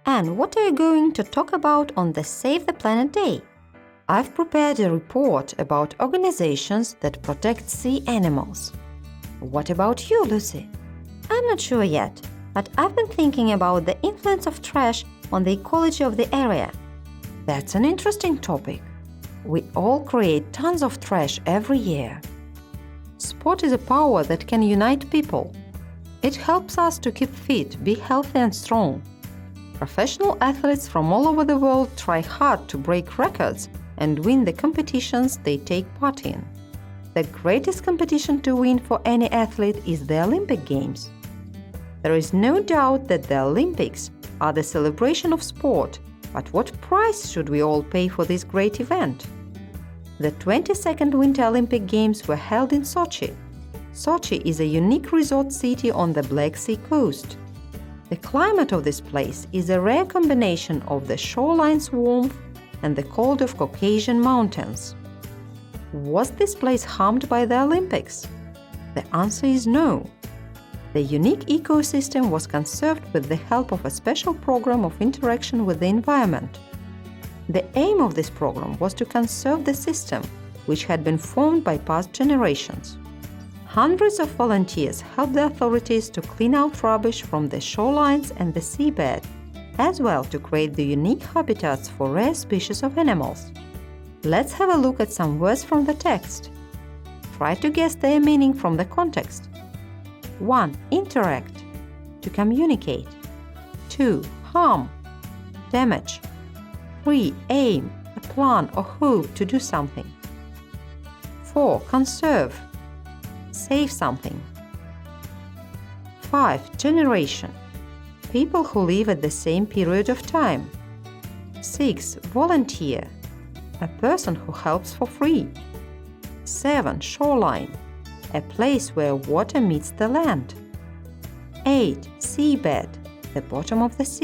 And what are you going to talk about on the Save the Planet Day? I've prepared a report about organizations that protect sea animals. What about you, Lucy? I'm not sure yet, but I've been thinking about the influence of trash on the ecology of the area. That's an interesting topic. We all create tons of trash every year. Sport is a power that can unite people. It helps us to keep fit, be healthy and strong. Professional athletes from all over the world try hard to break records and win the competitions they take part in. The greatest competition to win for any athlete is the Olympic Games. There is no doubt that the Olympics are the celebration of sport, but what price should we all pay for this great event? The 22nd Winter Olympic Games were held in Sochi. Sochi is a unique resort city on the Black Sea coast. The climate of this place is a rare combination of the shoreline's warmth and the cold of Caucasian mountains. Was this place harmed by the Olympics? The answer is no. The unique ecosystem was conserved with the help of a special program of interaction with the environment. The aim of this program was to conserve the system, which had been formed by past generations. Hundreds of volunteers helped the authorities to clean out rubbish from the shorelines and the seabed, as well to create the unique habitats for rare species of animals. Let's have a look at some words from the text. Try to guess their meaning from the context. 1. Interact, to communicate. 2. Harm, damage. 3. Aim, a plan or hope to do something. 4. Conserve, save something. 5. Generation, people who live at the same period of time. 6. Volunteer, a person who helps for free. 7. Shoreline, a place where water meets the land. 8. Seabed, the bottom of the sea.